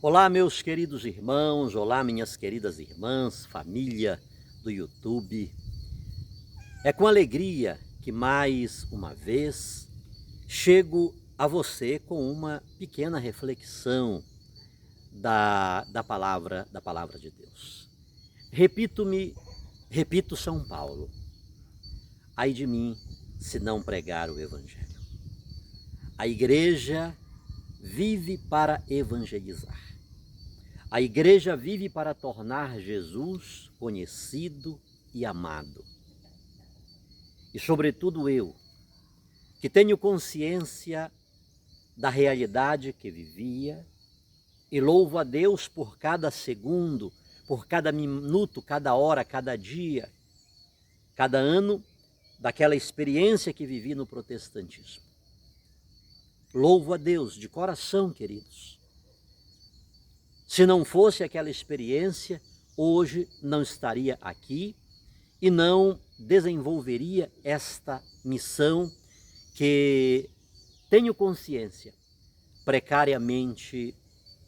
Olá, meus queridos irmãos, olá, minhas queridas irmãs, família do YouTube. É com alegria que mais uma vez chego a você com uma pequena reflexão da palavra de Deus. Repito São Paulo: ai de mim se não pregar o Evangelho. A igreja vive para evangelizar. A igreja vive para tornar Jesus conhecido e amado. E sobretudo eu, que tenho consciência da realidade que vivia, e louvo a Deus por cada segundo, por cada minuto, cada hora, cada dia, cada ano, daquela experiência que vivi no protestantismo. Louvo a Deus de coração, queridos. Se não fosse aquela experiência, hoje não estaria aqui e não desenvolveria esta missão que tenho consciência, precariamente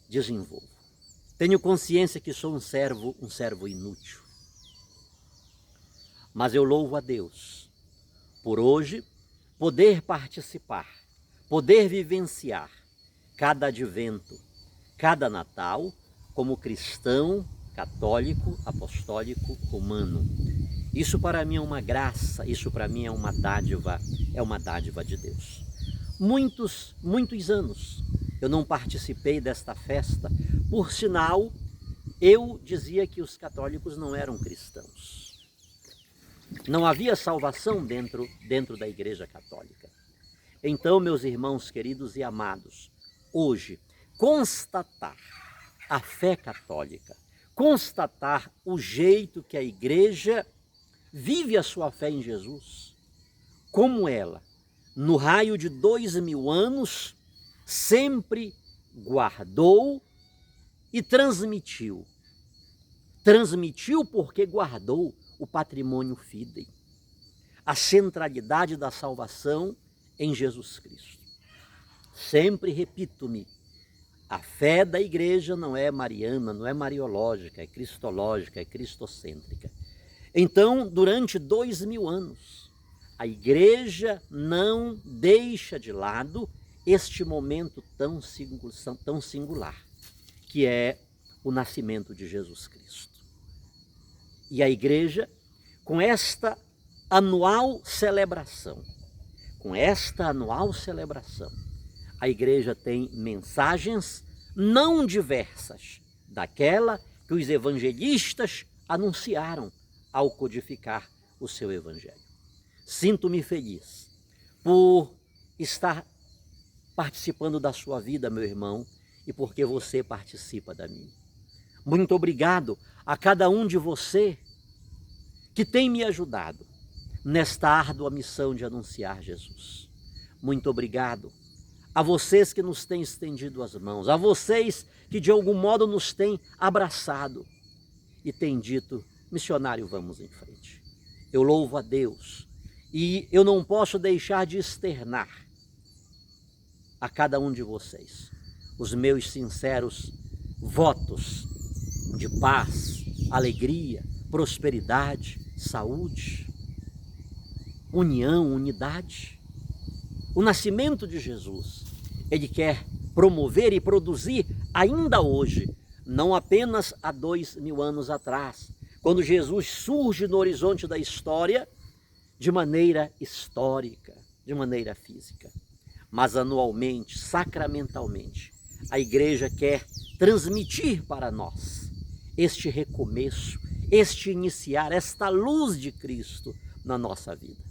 desenvolvo. Tenho consciência que sou um servo inútil. Mas eu louvo a Deus por hoje poder participar, poder vivenciar cada advento, cada Natal, como cristão, católico, apostólico, romano. Isso para mim é uma graça, isso para mim é uma dádiva de Deus. Muitos anos eu não participei desta festa, por sinal, eu dizia que os católicos não eram cristãos. Não havia salvação dentro da Igreja Católica. Então, meus irmãos queridos e amados, hoje, constatar a fé católica, constatar o jeito que a igreja vive a sua fé em Jesus, como ela, no raio de 2000 anos, sempre guardou e transmitiu. Transmitiu porque guardou o patrimônio fidei, a centralidade da salvação em Jesus Cristo. Sempre repito-me, a fé da igreja não é mariana, não é mariológica, é cristológica, é cristocêntrica. Então, durante 2000 anos, a igreja não deixa de lado este momento tão singular, que é o nascimento de Jesus Cristo. E a igreja, com esta anual celebração, a igreja tem mensagens não diversas daquela que os evangelistas anunciaram ao codificar o seu evangelho. Sinto-me feliz por estar participando da sua vida, meu irmão, e porque você participa da minha. Muito obrigado a cada um de você que tem me ajudado nesta árdua missão de anunciar Jesus. Muito obrigado a vocês que nos têm estendido as mãos, a vocês que de algum modo nos têm abraçado e têm dito: missionário, vamos em frente. Eu louvo a Deus e eu não posso deixar de externar a cada um de vocês os meus sinceros votos de paz, alegria, prosperidade, saúde, união, unidade. O nascimento de Jesus, ele quer promover e produzir ainda hoje, não apenas há 2000 anos atrás, quando Jesus surge no horizonte da história de maneira histórica, de maneira física, mas anualmente, sacramentalmente, a igreja quer transmitir para nós este recomeço, este iniciar, esta luz de Cristo na nossa vida.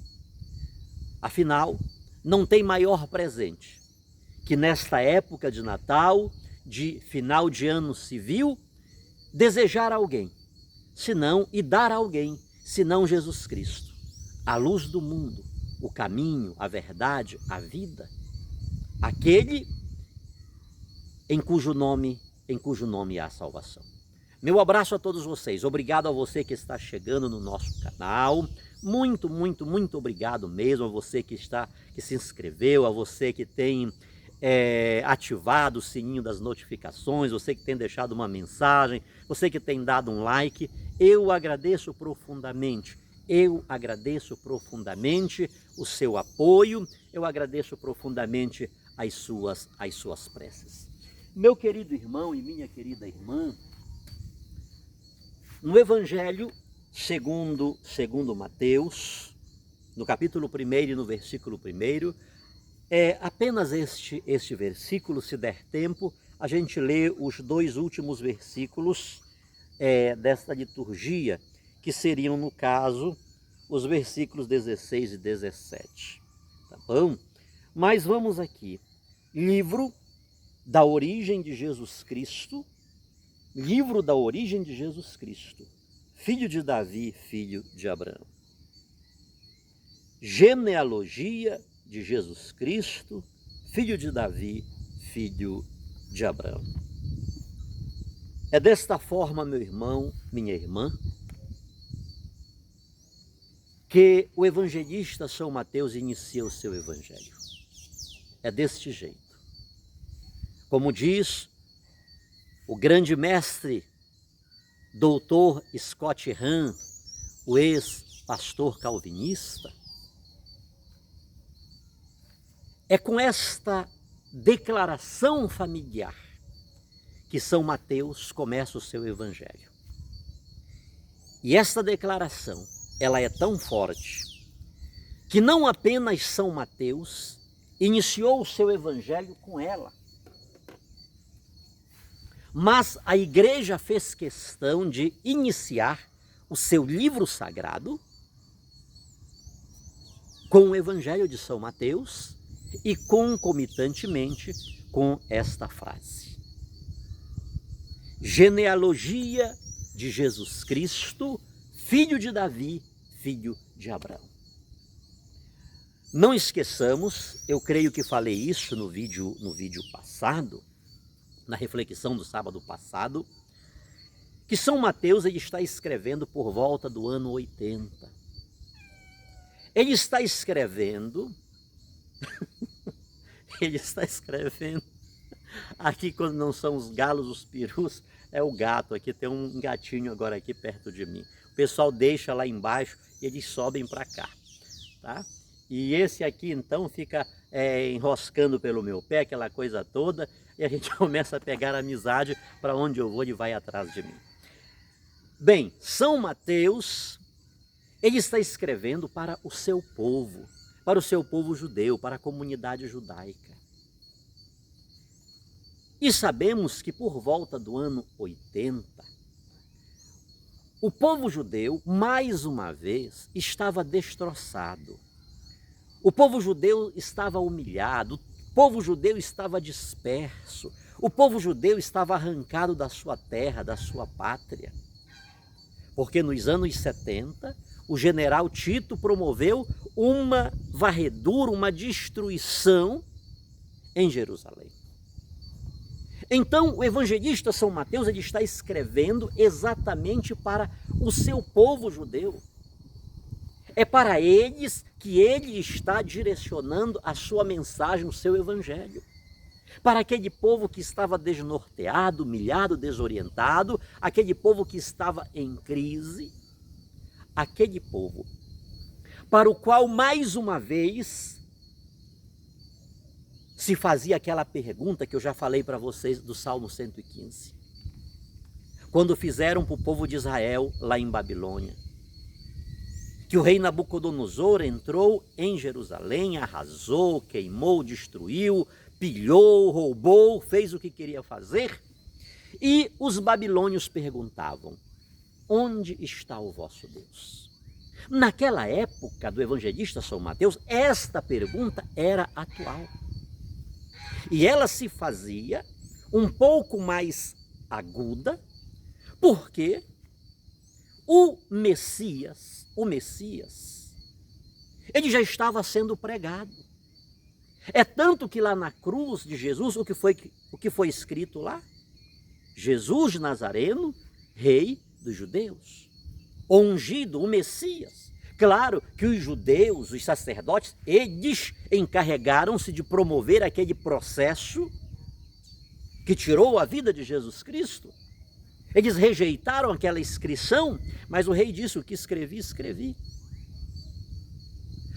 Afinal, não tem maior presente que nesta época de Natal, de final de ano civil, desejar alguém, senão e dar a alguém, senão Jesus Cristo, a luz do mundo, o caminho, a verdade, a vida, aquele em cujo nome há salvação. Meu abraço a todos vocês, obrigado a você que está chegando no nosso canal, muito obrigado mesmo a você que se inscreveu, a você que tem ativado o sininho das notificações, você que tem deixado uma mensagem, você que tem dado um like. Eu agradeço profundamente. Eu agradeço profundamente o seu apoio, eu agradeço profundamente as suas preces. Meu querido irmão e minha querida irmã, no Evangelho segundo Mateus, no capítulo 1 e no versículo 1, apenas este versículo, se der tempo, a gente lê os 2 últimos versículos desta liturgia, que seriam, no caso, os versículos 16 e 17. Tá bom? Mas vamos aqui. Livro da origem de Jesus Cristo, livro da origem de Jesus Cristo, filho de Davi, filho de Abraão. Genealogia de Jesus Cristo, filho de Davi, filho de Abraão. É desta forma, meu irmão, minha irmã, que o evangelista São Mateus inicia o seu evangelho. É deste jeito. Como diz o grande mestre, doutor Scott Hahn, o ex-pastor calvinista, é com esta declaração familiar que São Mateus começa o seu evangelho. E esta declaração, ela é tão forte que não apenas São Mateus iniciou o seu evangelho com ela, mas a igreja fez questão de iniciar o seu livro sagrado com o evangelho de São Mateus e concomitantemente com esta frase: genealogia de Jesus Cristo, filho de Davi, filho de Abraão. Não esqueçamos, eu creio que falei isso no vídeo passado, na reflexão do sábado passado, que São Mateus ele está escrevendo por volta do ano 80. Ele está escrevendo, aqui quando não são os galos, os perus, é o gato, aqui tem um gatinho agora aqui perto de mim. O pessoal deixa lá embaixo e eles sobem para cá, tá? E esse aqui então fica enroscando pelo meu pé, aquela coisa toda, e a gente começa a pegar amizade, para onde eu vou ele vai atrás de mim. Bem, São Mateus, ele está escrevendo para o seu povo judeu, para a comunidade judaica. E sabemos que por volta do ano 80, o povo judeu, mais uma vez, estava destroçado. O povo judeu estava humilhado, o povo judeu estava disperso, o povo judeu estava arrancado da sua terra, da sua pátria. Porque nos anos 70, o general Tito promoveu uma varredura, uma destruição em Jerusalém. Então, o evangelista São Mateus ele está escrevendo exatamente para o seu povo judeu. É para eles que ele está direcionando a sua mensagem, o seu evangelho. Para aquele povo que estava desnorteado, humilhado, desorientado, aquele povo que estava em crise, aquele povo para o qual, mais uma vez, se fazia aquela pergunta que eu já falei para vocês do Salmo 115. Quando fizeram para o povo de Israel lá em Babilônia, que o rei Nabucodonosor entrou em Jerusalém, arrasou, queimou, destruiu, pilhou, roubou, fez o que queria fazer. E os babilônios perguntavam: onde está o vosso Deus? Naquela época do evangelista São Mateus, esta pergunta era atual. E ela se fazia um pouco mais aguda, porque o Messias, ele já estava sendo pregado. É tanto que lá na cruz de Jesus, o que foi escrito lá? Jesus Nazareno, rei dos judeus. O ungido, o Messias. Claro que os judeus, os sacerdotes, eles encarregaram-se de promover aquele processo que tirou a vida de Jesus Cristo. Eles rejeitaram aquela inscrição, mas o rei disse: o que escrevi, escrevi.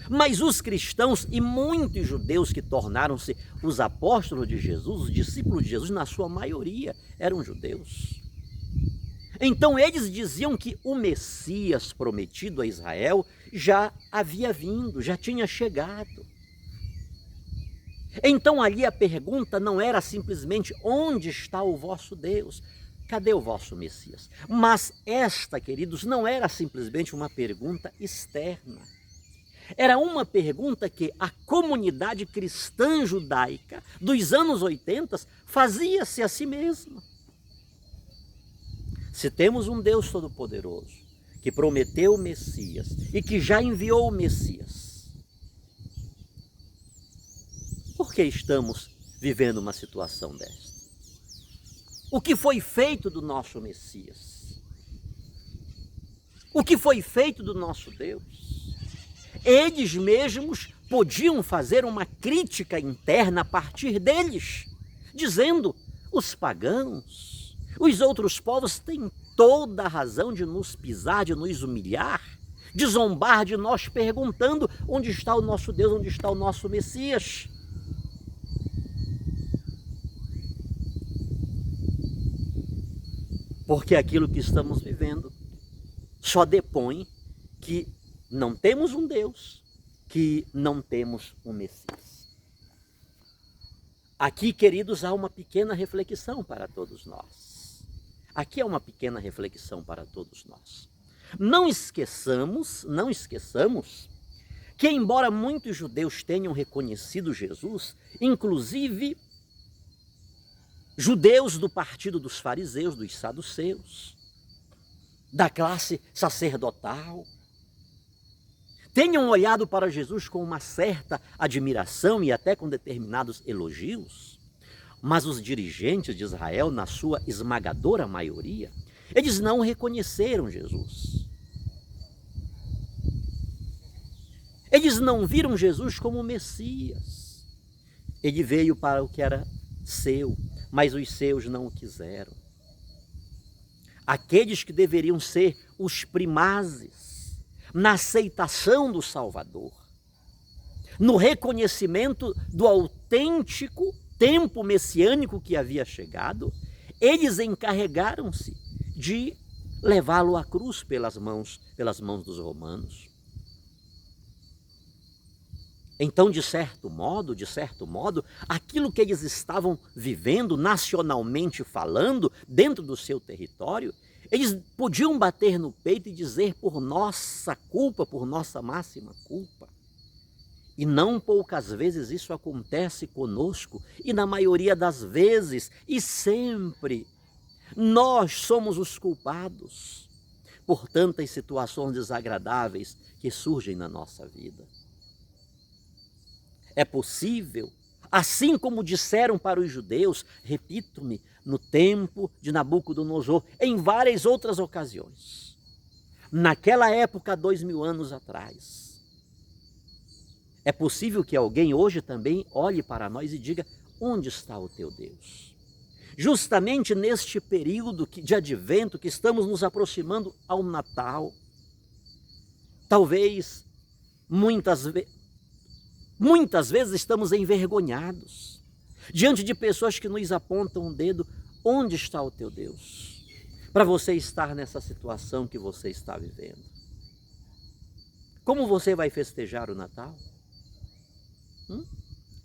Mas os cristãos e muitos judeus que tornaram-se os apóstolos de Jesus, os discípulos de Jesus, na sua maioria eram judeus. Então eles diziam que o Messias prometido a Israel já havia vindo, já tinha chegado. Então ali a pergunta não era simplesmente: onde está o vosso Deus? Cadê o vosso Messias? Mas esta, queridos, não era simplesmente uma pergunta externa. Era uma pergunta que a comunidade cristã judaica dos anos 80 fazia-se a si mesma. Se temos um Deus Todo-Poderoso que prometeu o Messias e que já enviou o Messias, por que estamos vivendo uma situação desta? O que foi feito do nosso Messias? O que foi feito do nosso Deus? Eles mesmos podiam fazer uma crítica interna a partir deles, dizendo: os pagãos, os outros povos têm toda a razão de nos pisar, de nos humilhar, de zombar de nós, perguntando: onde está o nosso Deus, onde está o nosso Messias? Porque aquilo que estamos vivendo só depõe que não temos um Deus, que não temos um Messias. Aqui, queridos, há uma pequena reflexão para todos nós. Aqui é uma pequena reflexão para todos nós. Não esqueçamos que, embora muitos judeus tenham reconhecido Jesus, inclusive judeus do partido dos fariseus, dos saduceus, da classe sacerdotal, tenham olhado para Jesus com uma certa admiração e até com determinados elogios, mas os dirigentes de Israel, na sua esmagadora maioria, eles não reconheceram Jesus. Eles não viram Jesus como Messias. Ele veio para o que era seu, mas os seus não o quiseram. Aqueles que deveriam ser os primazes na aceitação do Salvador, no reconhecimento do autêntico tempo messiânico que havia chegado, eles encarregaram-se de levá-lo à cruz pelas mãos dos romanos. Então, de certo modo, aquilo que eles estavam vivendo, nacionalmente falando, dentro do seu território, eles podiam bater no peito e dizer: por nossa culpa, por nossa máxima culpa. E não poucas vezes isso acontece conosco, e na maioria das vezes, e sempre, nós somos os culpados por tantas situações desagradáveis que surgem na nossa vida. É possível, assim como disseram para os judeus, repito-me, no tempo de Nabucodonosor, em várias outras ocasiões, naquela época, 2000 anos atrás, é possível que alguém hoje também olhe para nós e diga: onde está o teu Deus? Justamente neste período de advento que estamos nos aproximando ao Natal, talvez muitas vezes estamos envergonhados diante de pessoas que nos apontam o dedo: onde está o teu Deus? Para você estar nessa situação que você está vivendo. Como você vai festejar o Natal?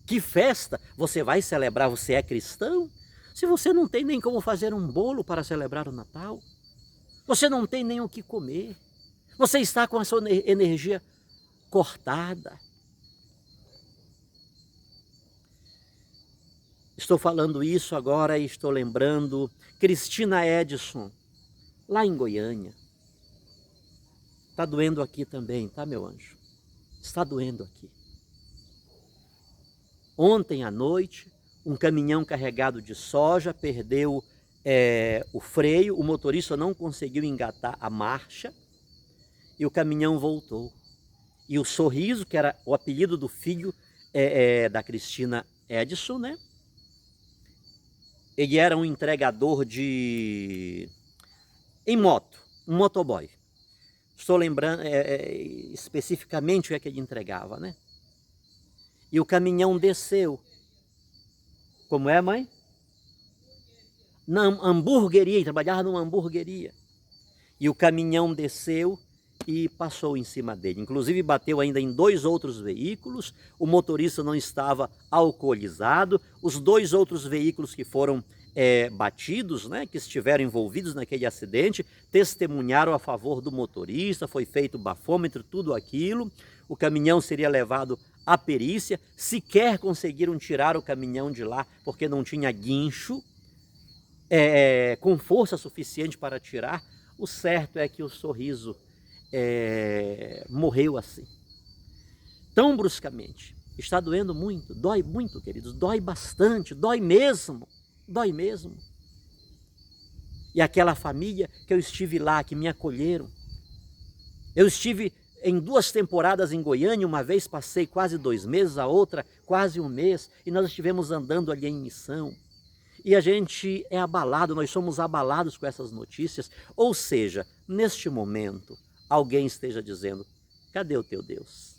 Que festa você vai celebrar? Você é cristão? Se você não tem nem como fazer um bolo para celebrar o Natal, você não tem nem o que comer, você está com a sua energia cortada. Estou falando isso agora e estou lembrando Cristina Edson, lá em Goiânia. Está doendo aqui também, tá, meu anjo? Está doendo aqui. Ontem à noite, um caminhão carregado de soja perdeu o freio, o motorista não conseguiu engatar a marcha e o caminhão voltou. E o Sorriso, que era o apelido do filho da Cristina Edson, né? Ele era um entregador em moto, um motoboy. Estou lembrando especificamente o que é que ele entregava, né? E o caminhão desceu. Como é, mãe? Na hamburgueria, ele trabalhava numa hamburgueria. E o caminhão desceu e passou em cima dele. Inclusive bateu ainda em 2 outros veículos. O motorista não estava alcoolizado. Os 2 outros veículos que foram batidos, né, que estiveram envolvidos naquele acidente, testemunharam a favor do motorista. Foi feito bafômetro, tudo aquilo. O caminhão seria levado à perícia. Sequer conseguiram tirar o caminhão de lá porque não tinha guincho com força suficiente para tirar. O certo é que o Sorriso morreu assim, tão bruscamente. Está doendo muito, dói muito, queridos, dói bastante, dói mesmo, dói mesmo. E aquela família que eu estive lá, que me acolheram, eu estive em 2 temporadas em Goiânia, uma vez passei quase 2 meses, a outra quase 1 mês, e nós estivemos andando ali em missão. E a gente é abalado, nós somos abalados com essas notícias. Ou seja, neste momento, alguém esteja dizendo, cadê o teu Deus?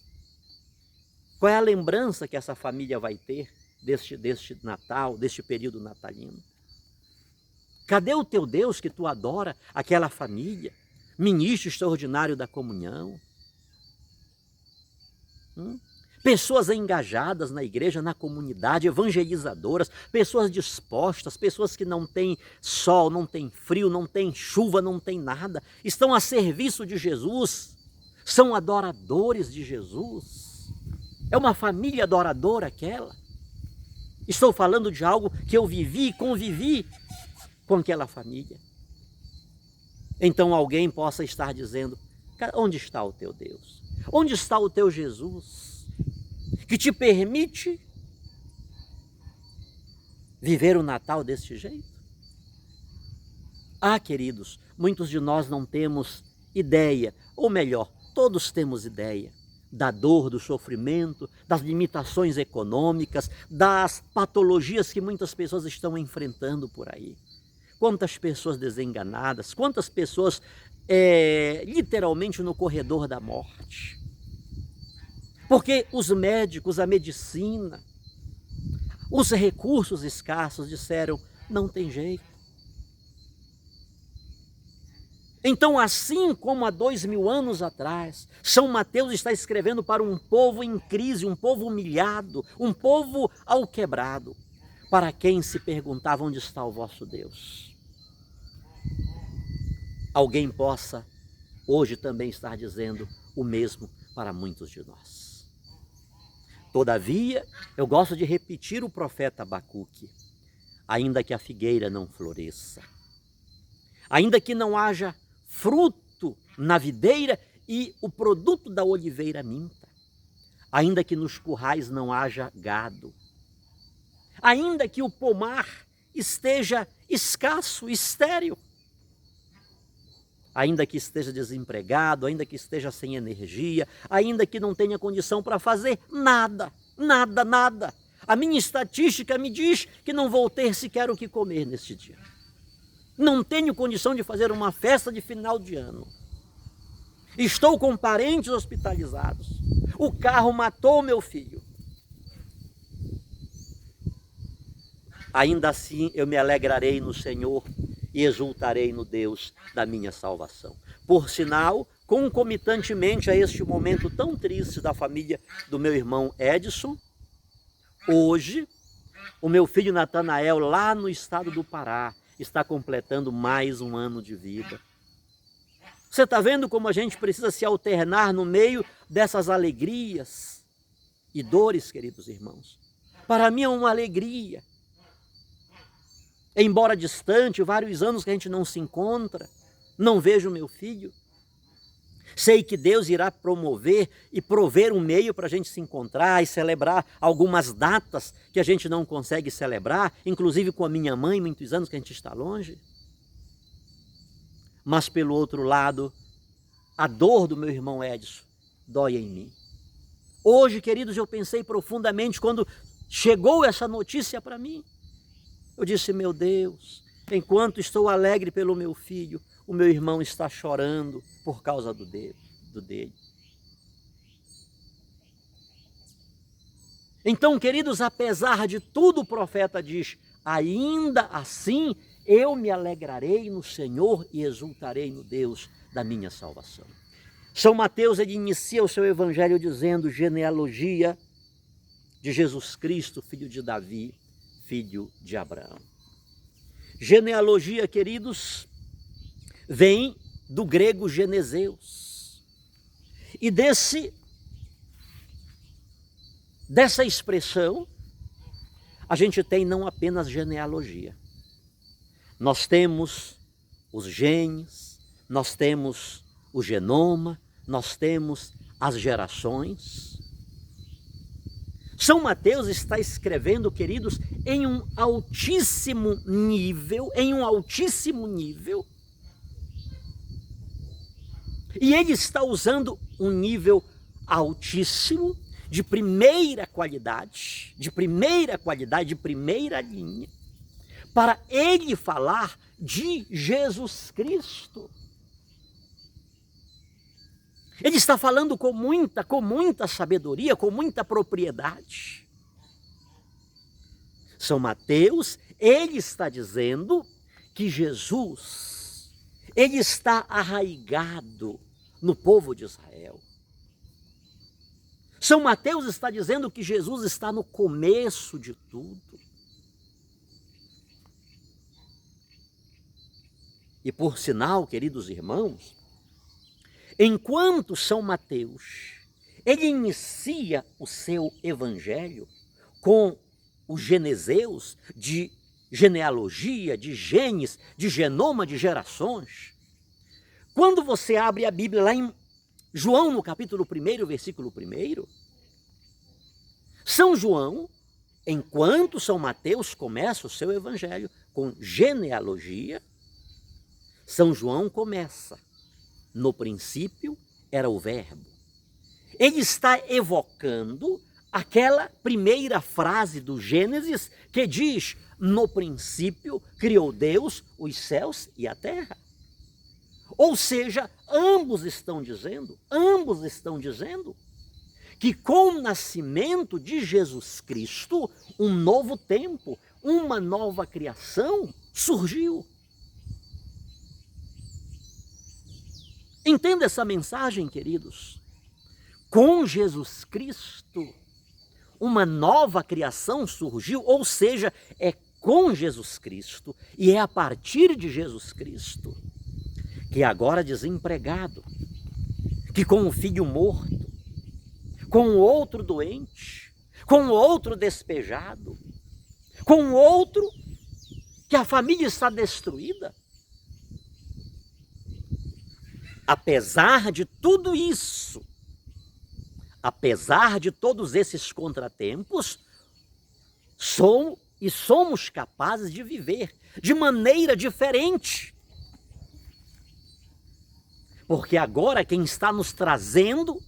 Qual é a lembrança que essa família vai ter deste Natal, deste período natalino? Cadê o teu Deus que tu adora, aquela família, ministro extraordinário da comunhão? Pessoas engajadas na igreja, na comunidade, evangelizadoras, pessoas dispostas, pessoas que não têm sol, não têm frio, não têm chuva, não têm nada, estão a serviço de Jesus, são adoradores de Jesus. É uma família adoradora aquela. Estou falando de algo que eu vivi e convivi com aquela família. Então alguém possa estar dizendo, onde está o teu Deus? Onde está o teu Jesus? Que te permite viver o Natal desse jeito? Ah, queridos, muitos de nós não temos ideia, ou melhor, todos temos ideia da dor, do sofrimento, das limitações econômicas, das patologias que muitas pessoas estão enfrentando por aí. Quantas pessoas desenganadas, quantas pessoas literalmente no corredor da morte. Porque os médicos, a medicina, os recursos escassos disseram, não tem jeito. Então, assim como há 2000 anos atrás, São Mateus está escrevendo para um povo em crise, um povo humilhado, um povo alquebrado, para quem se perguntava onde está o vosso Deus. Alguém possa hoje também estar dizendo o mesmo para muitos de nós. Todavia, eu gosto de repetir o profeta Abacuque, ainda que a figueira não floresça, ainda que não haja fruto na videira e o produto da oliveira minta, ainda que nos currais não haja gado, ainda que o pomar esteja escasso, estéril, ainda que esteja desempregado, ainda que esteja sem energia, ainda que não tenha condição para fazer nada, nada, nada. A minha estatística me diz que não vou ter sequer o que comer neste dia. Não tenho condição de fazer uma festa de final de ano. Estou com parentes hospitalizados. O carro matou meu filho. Ainda assim eu me alegrarei no Senhor e exultarei no Deus da minha salvação. Por sinal, concomitantemente a este momento tão triste da família do meu irmão Edson, hoje, o meu filho Natanael, lá no estado do Pará, está completando mais um ano de vida. Você está vendo como a gente precisa se alternar no meio dessas alegrias e dores, queridos irmãos? Para mim é uma alegria. Embora distante, vários anos que a gente não se encontra, não vejo meu filho. Sei que Deus irá promover e prover um meio para a gente se encontrar e celebrar algumas datas que a gente não consegue celebrar, inclusive com a minha mãe, muitos anos que a gente está longe. Mas pelo outro lado, a dor do meu irmão Edson dói em mim. Hoje, queridos, eu pensei profundamente quando chegou essa notícia para mim. Eu disse, meu Deus, enquanto estou alegre pelo meu filho, o meu irmão está chorando por causa do dele. Então, queridos, apesar de tudo, o profeta diz, ainda assim eu me alegrarei no Senhor e exultarei no Deus da minha salvação. São Mateus, ele inicia o seu evangelho dizendo, genealogia de Jesus Cristo, filho de Davi, filho de Abraão. Genealogia, queridos, vem do grego geneseus. E dessa expressão, a gente tem não apenas genealogia. Nós temos os genes, nós temos o genoma, nós temos as gerações. São Mateus está escrevendo, queridos, em um altíssimo nível, e ele está usando um nível altíssimo, de primeira qualidade, de primeira linha, para ele falar de Jesus Cristo. Ele está falando com muita sabedoria, com muita propriedade. São Mateus, ele está dizendo que Jesus, ele está arraigado no povo de Israel. São Mateus está dizendo que Jesus está no começo de tudo. E por sinal, queridos irmãos, enquanto São Mateus, ele inicia o seu evangelho com os geneseus de genealogia, de genes, de genoma, de gerações. Quando você abre a Bíblia lá em João, no capítulo 1, versículo 1, São João, enquanto São Mateus começa o seu evangelho com genealogia, São João começa. No princípio era o Verbo. Ele está evocando aquela primeira frase do Gênesis que diz, no princípio criou Deus os céus e a terra. Ou seja, ambos estão dizendo que com o nascimento de Jesus Cristo, um novo tempo, uma nova criação surgiu. Entenda essa mensagem, queridos. Com Jesus Cristo, uma nova criação surgiu, ou seja, é com Jesus Cristo e é a partir de Jesus Cristo que agora desempregado, que com um filho morto, com outro doente, com outro despejado, com outro que a família está destruída. Apesar de tudo isso, apesar de todos esses contratempos, somos capazes de viver de maneira diferente. Porque agora quem está nos trazendo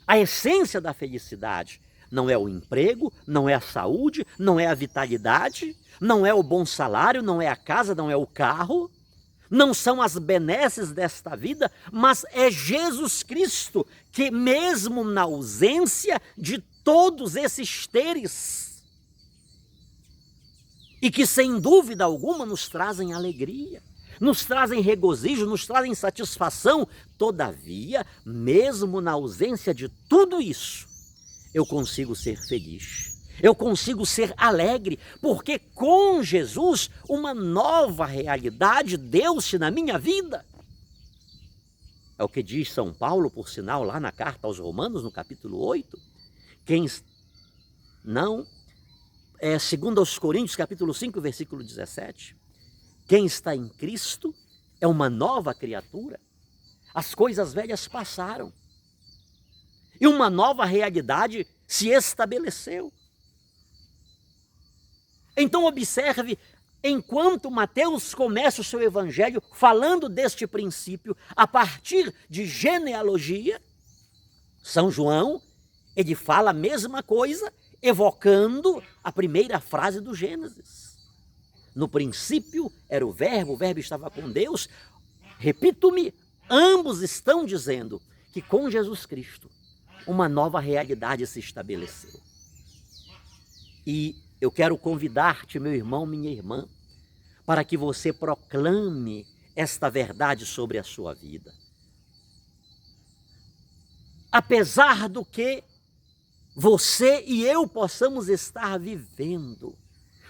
a essência da felicidade não é o emprego, não é a saúde, não é a vitalidade, não é o bom salário, não é a casa, não é o carro, não são as benesses desta vida, mas é Jesus Cristo, que mesmo na ausência de todos esses teres, e que sem dúvida alguma nos trazem alegria, nos trazem regozijo, nos trazem satisfação, todavia, mesmo na ausência de tudo isso, eu consigo ser feliz. Eu consigo ser alegre, porque com Jesus uma nova realidade deu-se na minha vida. É o que diz São Paulo, por sinal, lá na carta aos Romanos, no capítulo 8. Segundo aos Coríntios, capítulo 5, versículo 17. Quem está em Cristo é uma nova criatura. As coisas velhas passaram. E uma nova realidade se estabeleceu. Então observe, enquanto Mateus começa o seu evangelho falando deste princípio, a partir de genealogia, São João, Ele fala a mesma coisa, evocando a primeira frase do Gênesis. No princípio era o verbo estava com Deus. Repito-me, ambos estão dizendo que com Jesus Cristo uma nova realidade se estabeleceu. E eu quero convidar-te, meu irmão, minha irmã, para que você proclame esta verdade sobre a sua vida. Apesar do que você e eu possamos estar vivendo,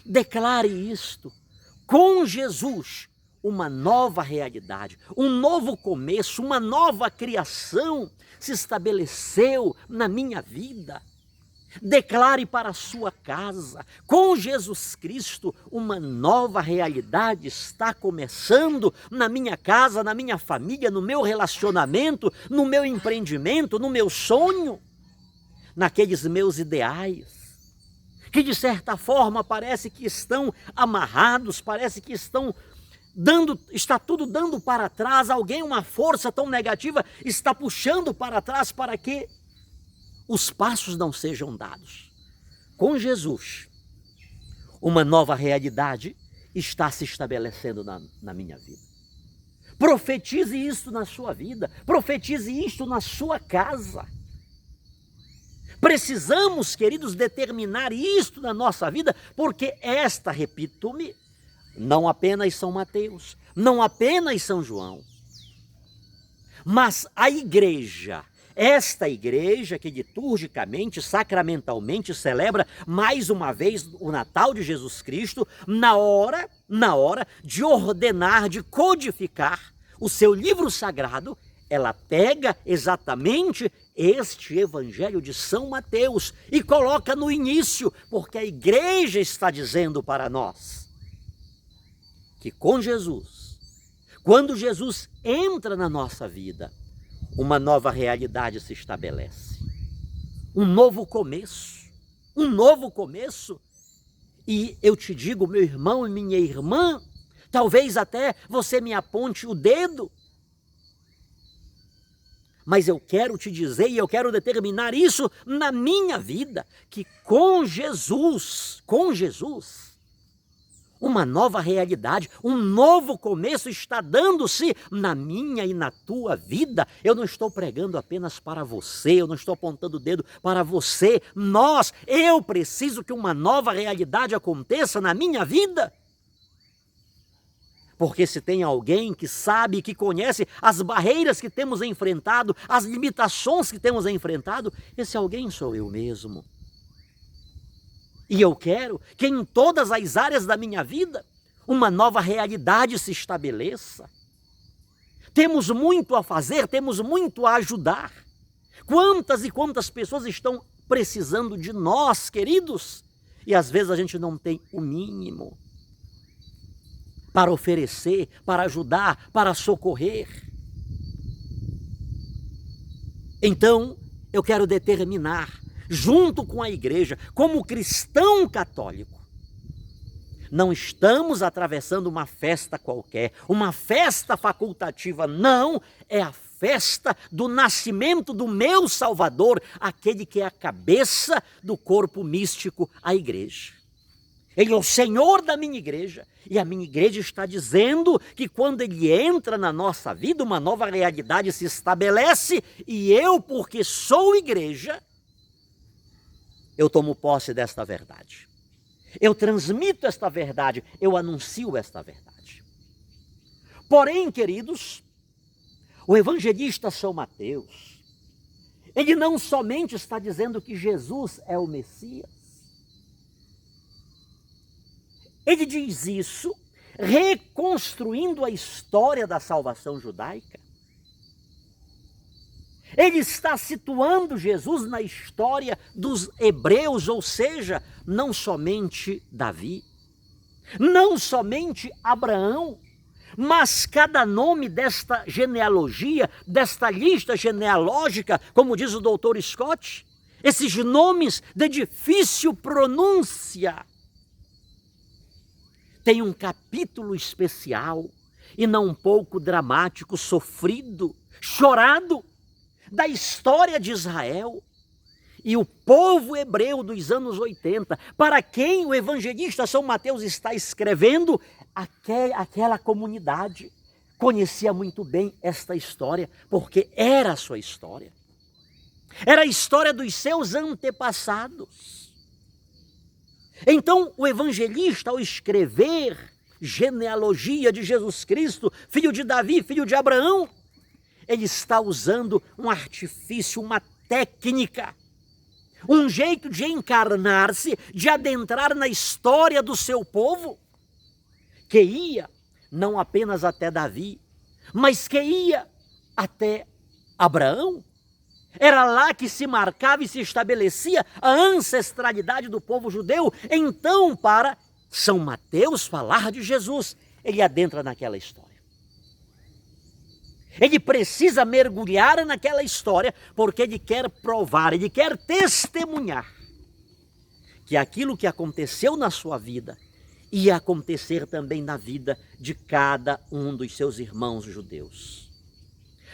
declare isto: com Jesus, uma nova realidade, um novo começo, uma nova criação se estabeleceu na minha vida. Declare para a sua casa: com Jesus Cristo, uma nova realidade está começando na minha casa, na minha família, no meu relacionamento, no meu empreendimento, no meu sonho, naqueles meus ideais, que de certa forma parece que estão amarrados, parece que está tudo dando para trás. Alguém, uma força tão negativa, está puxando para trás para que os passos não sejam dados. Com Jesus, uma nova realidade está se estabelecendo na minha vida. Profetize isso na sua vida, profetize isto na sua casa. Precisamos, queridos, determinar isto na nossa vida, porque esta, repito-me, não apenas São Mateus, não apenas São João, mas a igreja, esta igreja que liturgicamente, sacramentalmente celebra mais uma vez o Natal de Jesus Cristo, na hora de ordenar, de codificar o seu livro sagrado, ela pega exatamente este Evangelho de São Mateus e coloca no início, porque a igreja está dizendo para nós que com Jesus, quando Jesus entra na nossa vida, uma nova realidade se estabelece. Um novo começo. E eu te digo, meu irmão e minha irmã, talvez até você me aponte o dedo, mas eu quero te dizer e eu quero determinar isso na minha vida, que com Jesus, uma nova realidade, um novo começo está dando-se na minha e na tua vida. Eu não estou pregando apenas para você, eu não estou apontando o dedo para você. Eu preciso que uma nova realidade aconteça na minha vida. Porque se tem alguém que sabe, que conhece as barreiras que temos enfrentado, as limitações que temos enfrentado, esse alguém sou eu mesmo. E eu quero que em todas as áreas da minha vida uma nova realidade se estabeleça. Temos muito a fazer, temos muito a ajudar. Quantas e quantas pessoas estão precisando de nós, queridos? E às vezes a gente não tem o mínimo para oferecer, para ajudar, para socorrer. Então, eu quero determinar, junto com a igreja, como cristão católico, não estamos atravessando uma festa qualquer, uma festa facultativa, não, é a festa do nascimento do meu Salvador, aquele que é a cabeça do corpo místico, a igreja. Ele é o Senhor da minha igreja, e a minha igreja está dizendo que quando Ele entra na nossa vida, uma nova realidade se estabelece, e eu, porque sou igreja, eu tomo posse desta verdade. Eu transmito esta verdade, eu anuncio esta verdade. Porém, queridos, o evangelista São Mateus, ele não somente está dizendo que Jesus é o Messias, ele diz isso reconstruindo a história da salvação judaica. Ele está situando Jesus na história dos hebreus, ou seja, não somente Davi, não somente Abraão, mas cada nome desta genealogia, desta lista genealógica, como diz o doutor Scott, esses nomes de difícil pronúncia, tem um capítulo especial e não um pouco dramático, sofrido, chorado, da história de Israel. e o povo hebreu dos anos 80, para quem o evangelista São Mateus está escrevendo, aquela comunidade conhecia muito bem esta história, porque era a sua história. Era a história dos seus antepassados. Então, o evangelista, ao escrever genealogia de Jesus Cristo, filho de Davi, filho de Abraão, ele está usando um artifício, uma técnica, um jeito de encarnar-se, de adentrar na história do seu povo, que ia não apenas até Davi, mas que ia até Abraão. Era lá que se marcava e se estabelecia a ancestralidade do povo judeu. Então, para São Mateus falar de Jesus, ele adentra naquela história. Ele precisa mergulhar naquela história, porque ele quer provar, ele quer testemunhar que aquilo que aconteceu na sua vida ia acontecer também na vida de cada um dos seus irmãos judeus.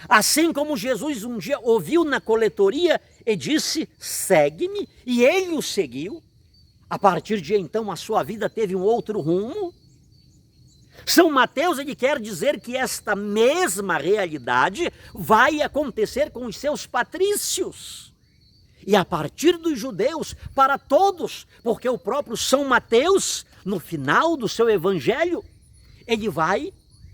Assim como Jesus um dia ouviu na coletoria e disse, segue-me, e ele o seguiu, a partir de então a sua vida teve um outro rumo. São Mateus, ele quer dizer que esta mesma realidade vai acontecer com os seus patrícios. E a partir dos judeus, para todos, porque o próprio São Mateus, no final do seu evangelho, ele vai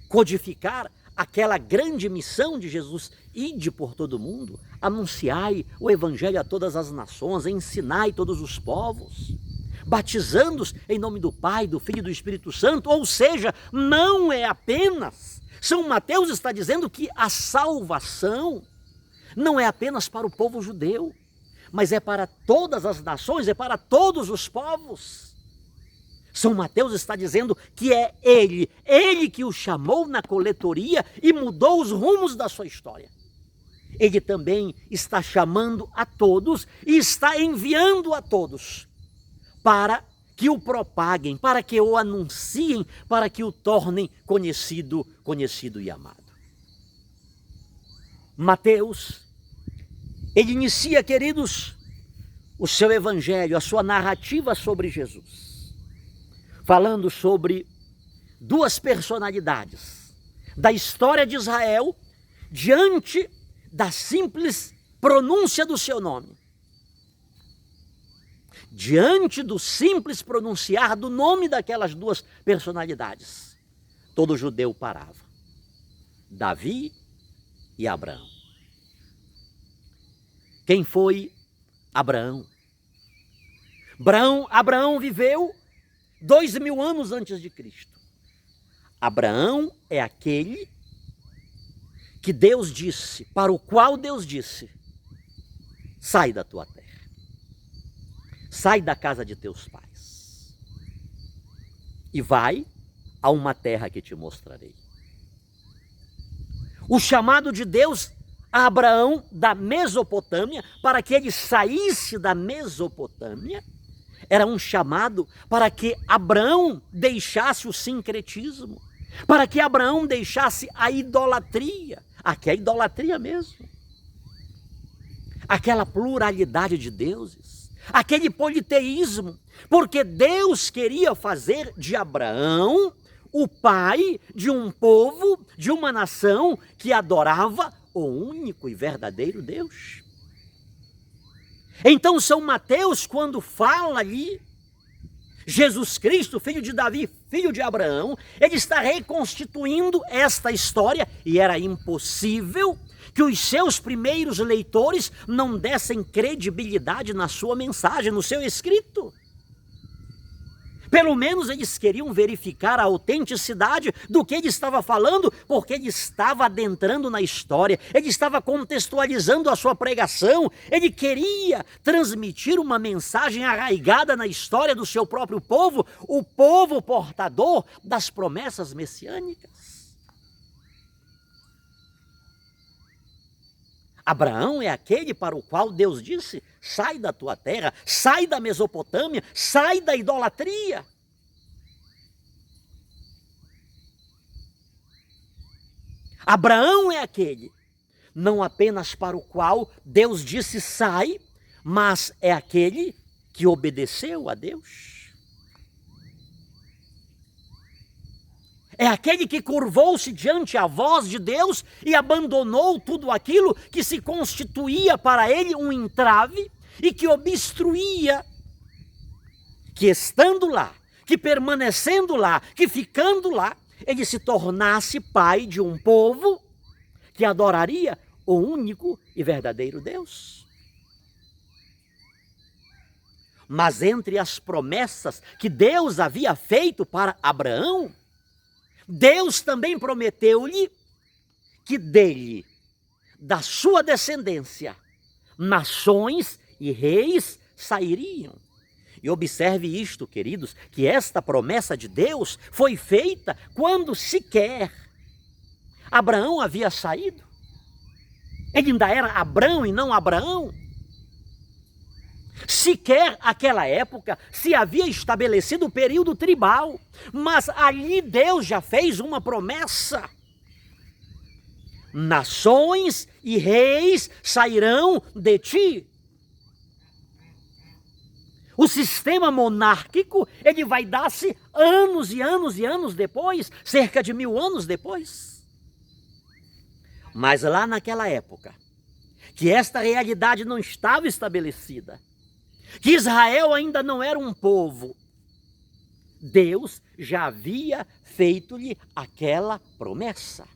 codificar aquela grande missão de Jesus: ide por todo mundo, anunciai o evangelho a todas as nações, ensinai todos os povos, batizando-os em nome do Pai, do Filho e do Espírito Santo. Ou seja, não é apenas, São Mateus está dizendo que a salvação não é apenas para o povo judeu, mas é para todas as nações, é para todos os povos. São Mateus está dizendo que é ele que o chamou na coletoria e mudou os rumos da sua história. Ele também está chamando a todos e está enviando a todos para que o propaguem, para que o anunciem, para que o tornem conhecido e amado. Mateus, ele inicia, queridos, o seu evangelho, a sua narrativa sobre Jesus, falando sobre duas personalidades da história de Israel diante da simples pronúncia do seu nome. Diante do simples pronunciar do nome daquelas duas personalidades, todo judeu parava. Davi e Abraão. Quem foi Abraão? Abraão viveu 2000 anos antes de Cristo. Abraão é aquele que Deus disse, para o qual Deus disse, sai da tua terra, sai da casa de teus pais e vai a uma terra que te mostrarei. O chamado de Deus a Abraão da Mesopotâmia, para que ele saísse da Mesopotâmia, era um chamado para que Abraão deixasse o sincretismo, para que Abraão deixasse a idolatria, aquela idolatria mesmo, aquela pluralidade de deuses, aquele politeísmo, porque Deus queria fazer de Abraão o pai de um povo, de uma nação que adorava o único e verdadeiro Deus. Então São Mateus, quando fala ali, Jesus Cristo, filho de Davi, filho de Abraão, ele está reconstituindo esta história, e era impossível que os seus primeiros leitores não dessem credibilidade na sua mensagem, no seu escrito. Pelo menos eles queriam verificar a autenticidade do que ele estava falando, porque ele estava adentrando na história, ele estava contextualizando a sua pregação, ele queria transmitir uma mensagem arraigada na história do seu próprio povo, o povo portador das promessas messiânicas. Abraão é aquele para o qual Deus disse, sai da tua terra, sai da Mesopotâmia, sai da idolatria. Abraão é aquele, não apenas para o qual Deus disse sai, mas é aquele que obedeceu a Deus. É aquele que curvou-se diante a voz de Deus e abandonou tudo aquilo que se constituía para ele um entrave e que obstruía, que estando lá, que permanecendo lá, que ficando lá, ele se tornasse pai de um povo que adoraria o único e verdadeiro Deus. Mas entre as promessas que Deus havia feito para Abraão, Deus também prometeu-lhe que dele, da sua descendência, nações e reis sairiam. E observe isto, queridos, que esta promessa de Deus foi feita quando sequer Abraão havia saído. Ele ainda era Abrão e não Abraão. Sequer aquela época se havia estabelecido o período tribal, mas ali Deus já fez uma promessa. Nações e reis sairão de ti. O sistema monárquico, ele vai dar-se anos e anos e anos depois, cerca de 1000 anos depois. Mas lá naquela época, que esta realidade não estava estabelecida, que Israel ainda não era um povo, Deus já havia feito-lhe aquela promessa.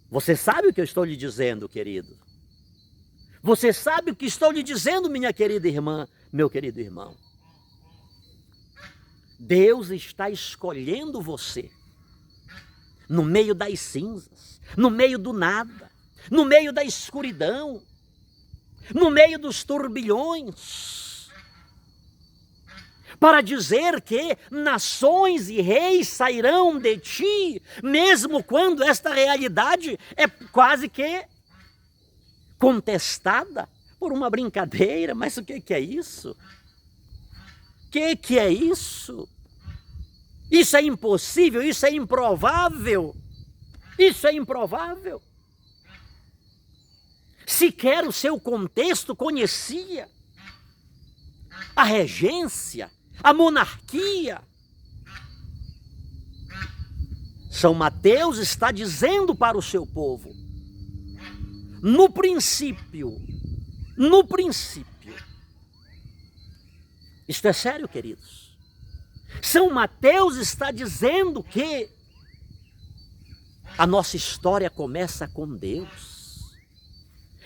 Você sabe o que eu estou lhe dizendo, querido? Você sabe o que estou lhe dizendo, minha querida irmã, meu querido irmão? Deus está escolhendo você no meio das cinzas, no meio do nada, no meio da escuridão, no meio dos turbilhões, para dizer que nações e reis sairão de ti, mesmo quando esta realidade é quase que contestada por uma brincadeira. Mas o que é isso? O que é isso? Isso é impossível, isso é improvável. Isso é improvável. Sequer o seu contexto conhecia a regência, a monarquia. São Mateus está dizendo para o seu povo: no princípio, isto é sério, queridos. São Mateus está dizendo que a nossa história começa com Deus,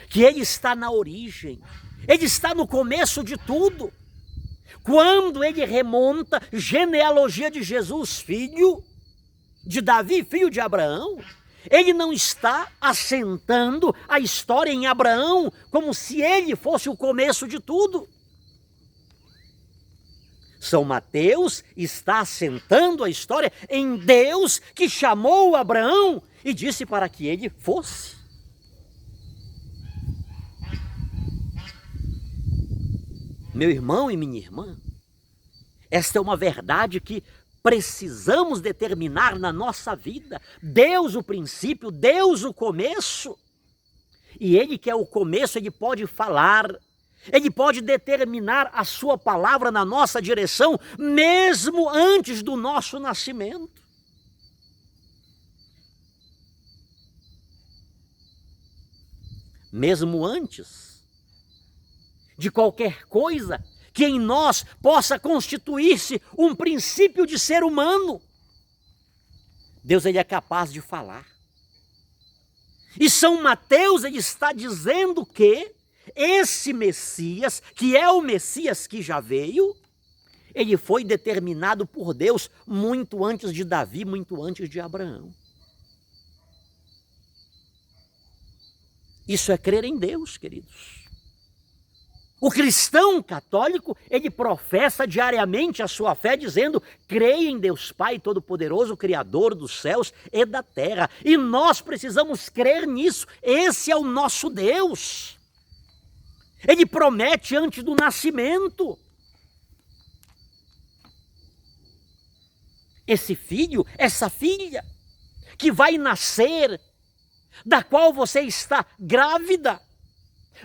que Ele está na origem, Ele está no começo de tudo. Quando ele remonta genealogia de Jesus, filho de Davi, filho de Abraão, ele não está assentando a história em Abraão como se ele fosse o começo de tudo. São Mateus está assentando a história em Deus que chamou Abraão e disse para que ele fosse. Meu irmão e minha irmã, esta é uma verdade que precisamos determinar na nossa vida. Deus o princípio, Deus o começo. E Ele que é o começo, Ele pode falar, Ele pode determinar a sua palavra na nossa direção, mesmo antes do nosso nascimento. Mesmo antes de qualquer coisa que em nós possa constituir-se um princípio de ser humano, Deus ele é capaz de falar. E São Mateus ele está dizendo que esse Messias, que é o Messias que já veio, ele foi determinado por Deus muito antes de Davi, muito antes de Abraão. Isso é crer em Deus, queridos. O cristão católico, ele professa diariamente a sua fé dizendo: creia em Deus Pai Todo-Poderoso, Criador dos céus e da terra. E nós precisamos crer nisso. Esse é o nosso Deus. Ele promete antes do nascimento. Esse filho, essa filha, que vai nascer, da qual você está grávida,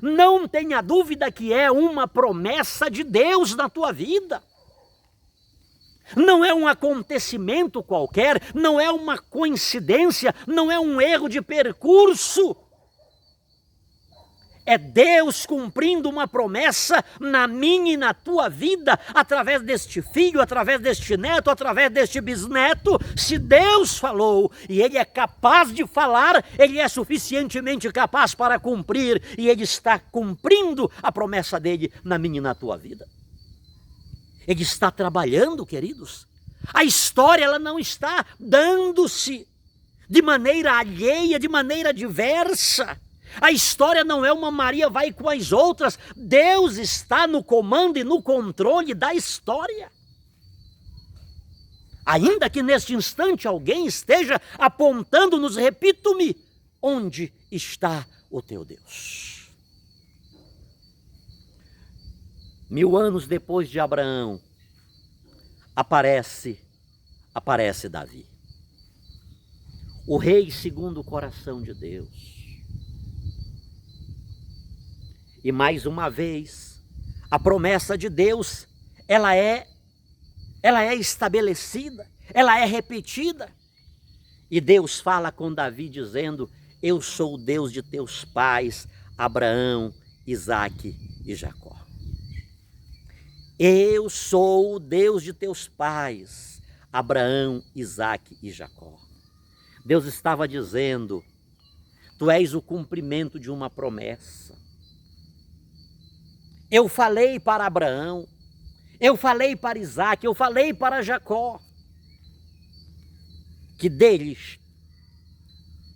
Não tenha dúvida que é uma promessa de Deus na tua vida. Não é um acontecimento qualquer, não é uma coincidência, não é um erro de percurso. É Deus cumprindo uma promessa na minha e na tua vida, através deste filho, através deste neto, através deste bisneto. Se Deus falou e Ele é capaz de falar, Ele é suficientemente capaz para cumprir, e Ele está cumprindo a promessa dEle na minha e na tua vida. Ele está trabalhando, queridos. A história, ela não está dando-se de maneira alheia, de maneira diversa. A história não é uma Maria vai com as outras. Deus está no comando e no controle da história. Ainda que neste instante alguém esteja apontando-nos, repito-me, onde está o teu Deus? 1000 anos depois de Abraão, aparece Davi, o rei segundo o coração de Deus. E mais uma vez, a promessa de Deus, ela é estabelecida, ela é repetida. E Deus fala com Davi dizendo: eu sou o Deus de teus pais, Abraão, Isaque e Jacó. Eu sou o Deus de teus pais, Abraão, Isaque e Jacó. Deus estava dizendo: tu és o cumprimento de uma promessa. Eu falei para Abraão, eu falei para Isaque, eu falei para Jacó, que deles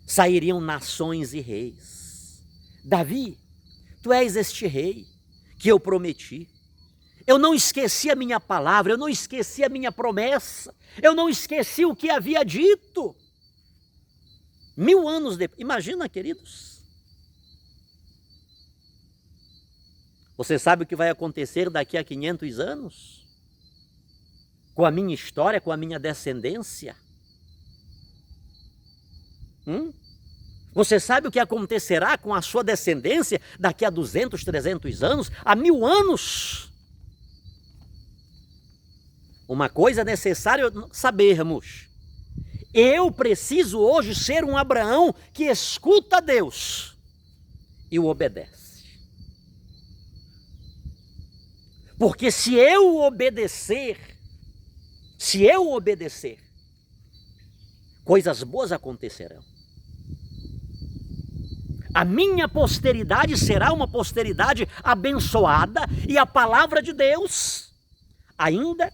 sairiam nações e reis. Davi, tu és este rei que eu prometi. Eu não esqueci a minha palavra, eu não esqueci a minha promessa, eu não esqueci o que havia dito. 1000 anos depois, imagina, queridos. Você sabe o que vai acontecer daqui a 500 anos? Com a minha história, com a minha descendência? Você sabe o que acontecerá com a sua descendência daqui a 200, 300 anos? A 1000 anos? Uma coisa é necessário sabermos. Eu preciso hoje ser um Abraão que escuta Deus e o obedece. Porque se eu obedecer, coisas boas acontecerão. A minha posteridade será uma posteridade abençoada, e a palavra de Deus, ainda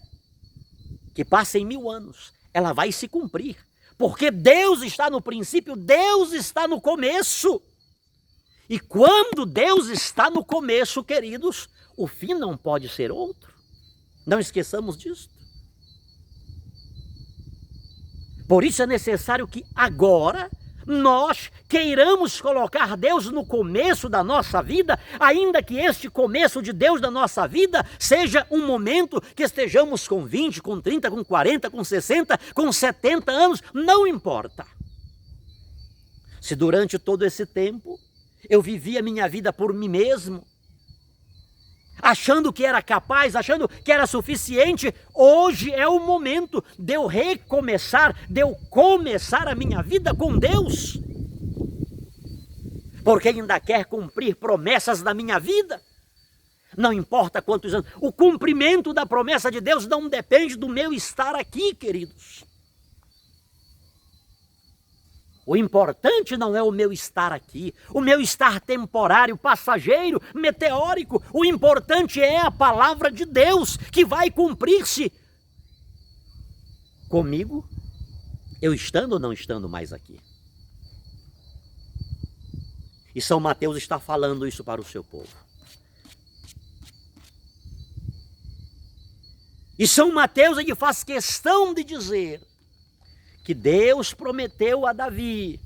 que passem 1000 anos, ela vai se cumprir. Porque Deus está no princípio, Deus está no começo. E quando Deus está no começo, queridos, o fim não pode ser outro. Não esqueçamos disso. Por isso é necessário que agora nós queiramos colocar Deus no começo da nossa vida, ainda que este começo de Deus da nossa vida seja um momento que estejamos com 20, com 30, com 40, com 60, com 70 anos, não importa. Se durante todo esse tempo eu vivi a minha vida por mim mesmo, achando que era capaz, achando que era suficiente, hoje é o momento de eu recomeçar, de eu começar a minha vida com Deus. Porque Ele ainda quer cumprir promessas na minha vida. Não importa quantos anos. O cumprimento da promessa de Deus não depende do meu estar aqui, queridos. O importante não é o meu estar aqui, o meu estar temporário, passageiro, meteórico. O importante é a palavra de Deus que vai cumprir-se comigo, eu estando ou não estando mais aqui. E São Mateus está falando isso para o seu povo. E São Mateus, ele faz questão de dizer que Deus prometeu a Davi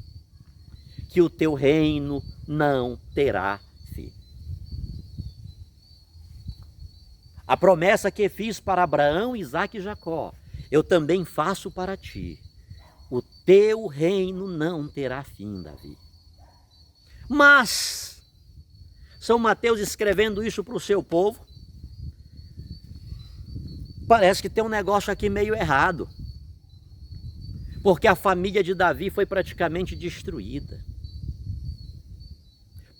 que o teu reino não terá fim. A promessa que fiz para Abraão, Isaque e Jacó, eu também faço para ti. O teu reino não terá fim, Davi. Mas São Mateus escrevendo isso para o seu povo. Parece que tem um negócio aqui meio errado. Porque a família de Davi foi praticamente destruída.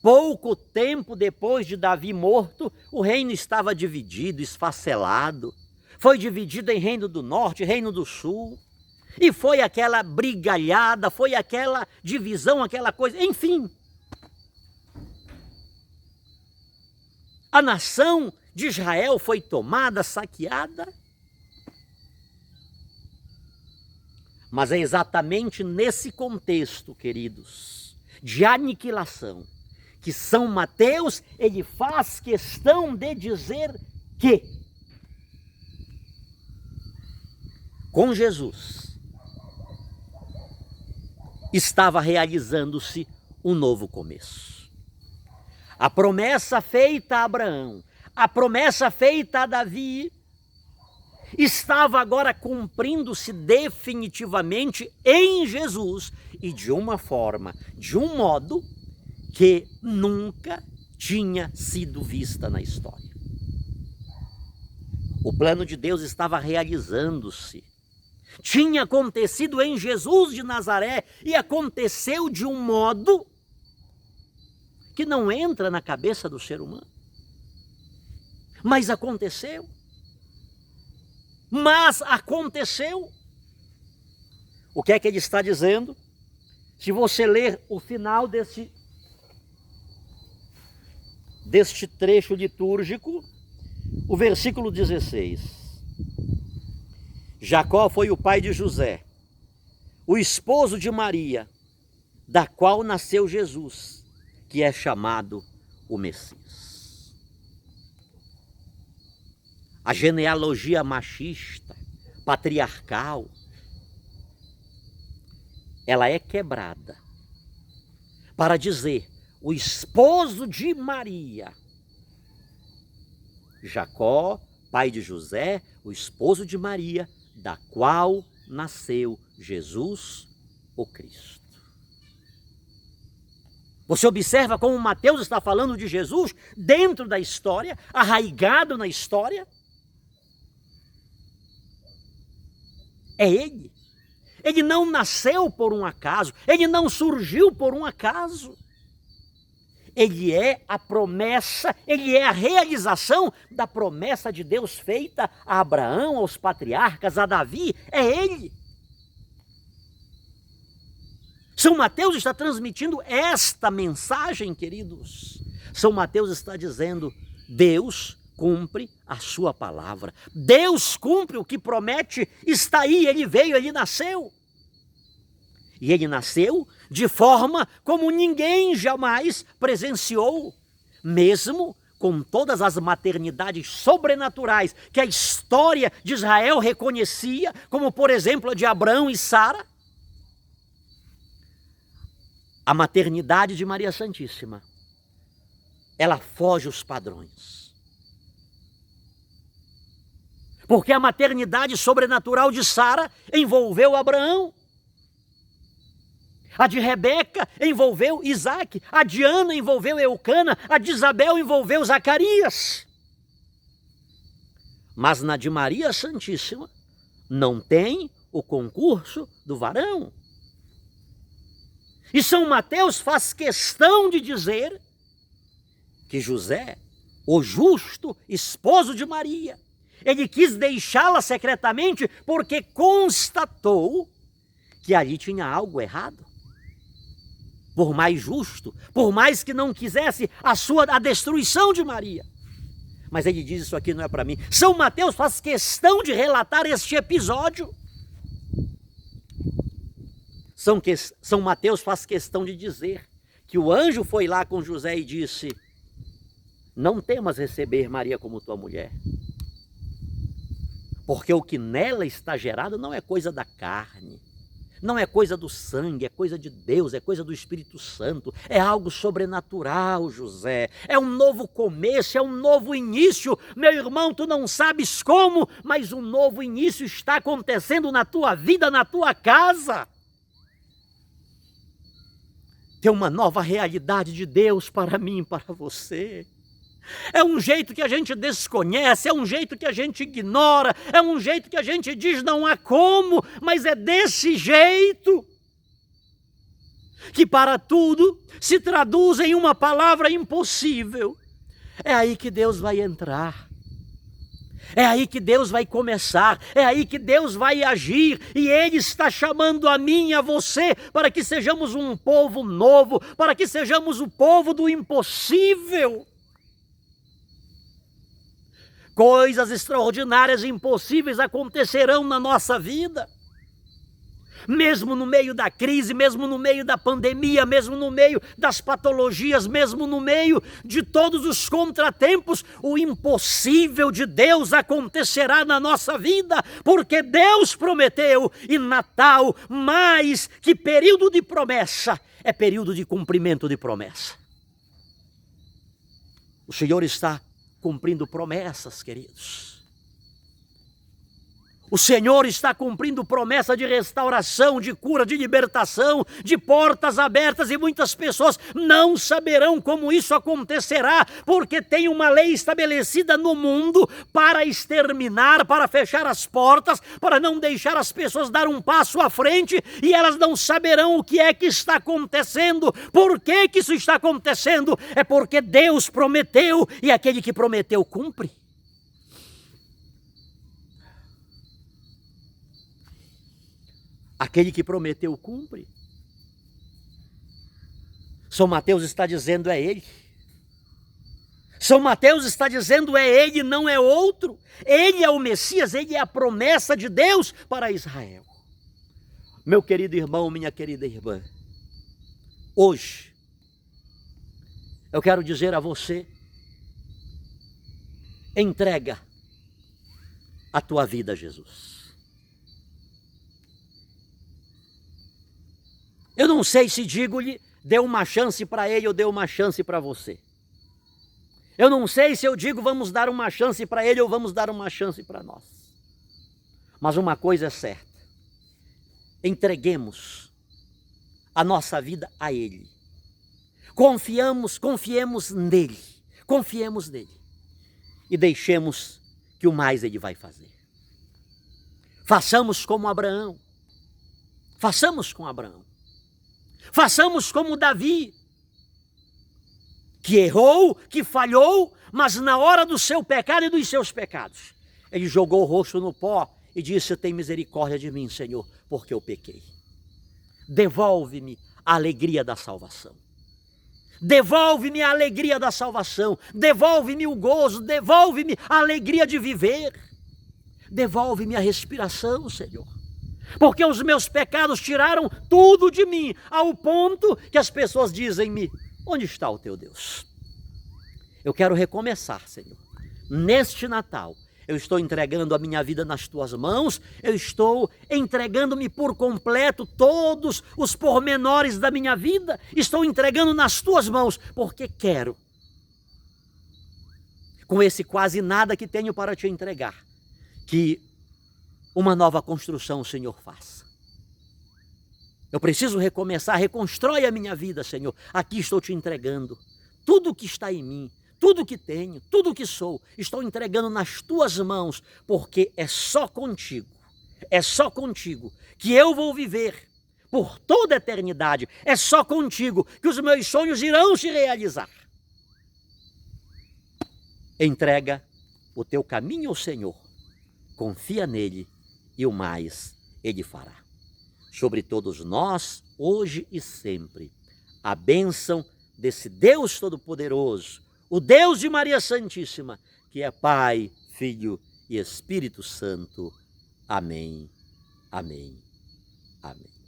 Pouco tempo depois de Davi morto, o reino estava dividido, esfacelado. Foi dividido em reino do norte, reino do sul. E foi aquela brigalhada, foi aquela divisão, aquela coisa, enfim. A nação de Israel foi tomada, saqueada. Mas é exatamente nesse contexto, queridos, de aniquilação, que São Mateus, ele faz questão de dizer que com Jesus estava realizando-se um novo começo. A promessa feita a Abraão, a promessa feita a Davi, estava agora cumprindo-se definitivamente em Jesus e de uma forma, de um modo que nunca tinha sido vista na história. O plano de Deus estava realizando-se. Tinha acontecido em Jesus de Nazaré e aconteceu de um modo que não entra na cabeça do ser humano. Mas aconteceu. Mas aconteceu. O que é que ele está dizendo? Se você ler o final deste trecho litúrgico, o versículo 16. Jacó foi o pai de José, o esposo de Maria, da qual nasceu Jesus, que é chamado o Messias. A genealogia machista, patriarcal, ela é quebrada para dizer o esposo de Maria. Jacó, pai de José, o esposo de Maria, da qual nasceu Jesus, o Cristo. Você observa como Mateus está falando de Jesus dentro da história, arraigado na história? É ele. Ele não nasceu por um acaso, ele não surgiu por um acaso. Ele é a promessa, ele é a realização da promessa de Deus feita a Abraão, aos patriarcas, a Davi. É ele. São Mateus está transmitindo esta mensagem, queridos. São Mateus está dizendo: Deus cumpre a sua palavra. Deus cumpre o que promete, está aí, ele veio, ele nasceu. E ele nasceu de forma como ninguém jamais presenciou, mesmo com todas as maternidades sobrenaturais que a história de Israel reconhecia, como por exemplo a de Abraão e Sara. A maternidade de Maria Santíssima, ela foge os padrões. Porque a maternidade sobrenatural de Sara envolveu Abraão. A de Rebeca envolveu Isaac, a de Ana envolveu Eucana, a de Isabel envolveu Zacarias. Mas na de Maria Santíssima não tem o concurso do varão. E São Mateus faz questão de dizer que José, o justo esposo de Maria, ele quis deixá-la secretamente porque constatou que ali tinha algo errado. Por mais justo, por mais que não quisesse a destruição de Maria. Mas ele diz: isso aqui não é para mim. São Mateus faz questão de relatar este episódio. São Mateus faz questão de dizer que o anjo foi lá com José e disse: não temas receber Maria como tua mulher, porque o que nela está gerado não é coisa da carne, não é coisa do sangue, é coisa de Deus, é coisa do Espírito Santo, é algo sobrenatural, José, é um novo começo, é um novo início. Meu irmão, tu não sabes como, mas um novo início está acontecendo na tua vida, na tua casa. Tem uma nova realidade de Deus para mim e para você. É um jeito que a gente desconhece, é um jeito que a gente ignora, é um jeito que a gente diz não há como, mas é desse jeito que para tudo se traduz em uma palavra impossível. É aí que Deus vai entrar. É aí que Deus vai começar, é aí que Deus vai agir, e Ele está chamando a mim e a você para que sejamos um povo novo, para que sejamos o povo do impossível. Coisas extraordinárias e impossíveis acontecerão na nossa vida. Mesmo no meio da crise, mesmo no meio da pandemia, mesmo no meio das patologias, mesmo no meio de todos os contratempos, o impossível de Deus acontecerá na nossa vida, porque Deus prometeu, e Natal, mais que período de promessa, é período de cumprimento de promessa. O Senhor está cumprindo promessas, queridos. O Senhor está cumprindo promessa de restauração, de cura, de libertação, de portas abertas, e muitas pessoas não saberão como isso acontecerá, porque tem uma lei estabelecida no mundo para exterminar, para fechar as portas, para não deixar as pessoas dar um passo à frente, e elas não saberão o que é que está acontecendo. Por que que isso está acontecendo? É porque Deus prometeu, e aquele que prometeu cumpre. Aquele que prometeu cumpre. São Mateus está dizendo é Ele. São Mateus está dizendo é Ele, não é outro. Ele é o Messias, Ele é a promessa de Deus para Israel. Meu querido irmão, minha querida irmã, hoje eu quero dizer a você: entrega a tua vida a Jesus. Eu não sei se digo-lhe, dê uma chance para ele ou dê uma chance para você. Eu não sei se eu digo, vamos dar uma chance para ele ou vamos dar uma chance para nós. Mas uma coisa é certa: entreguemos a nossa vida a Ele. Confiemos nele. Confiemos nele. E deixemos que o mais Ele vai fazer. Façamos como Abraão. Façamos com Abraão. Façamos como Davi, que errou, que falhou, mas na hora do seu pecado e dos seus pecados, ele jogou o rosto no pó e disse: tem misericórdia de mim, Senhor, porque eu pequei. Devolve-me a alegria da salvação. Devolve-me a alegria da salvação. Devolve-me o gozo, devolve-me a alegria de viver. Devolve-me a respiração, Senhor. Porque os meus pecados tiraram tudo de mim, ao ponto que as pessoas dizem-me: onde está o teu Deus? Eu quero recomeçar, Senhor. Neste Natal, eu estou entregando a minha vida nas tuas mãos, eu estou entregando-me por completo todos os pormenores da minha vida, estou entregando nas tuas mãos, porque quero, com esse quase nada que tenho para te entregar, que uma nova construção o Senhor faça. Eu preciso recomeçar, reconstrói a minha vida, Senhor. Aqui estou te entregando tudo o que está em mim, tudo o que tenho, tudo o que sou, estou entregando nas tuas mãos, porque é só contigo que eu vou viver por toda a eternidade, é só contigo que os meus sonhos irão se realizar. Entrega o teu caminho ao Senhor, confia nele, e o mais Ele fará. Sobre todos nós, hoje e sempre, a bênção desse Deus Todo-Poderoso, o Deus de Maria Santíssima, que é Pai, Filho e Espírito Santo. Amém, amém, amém.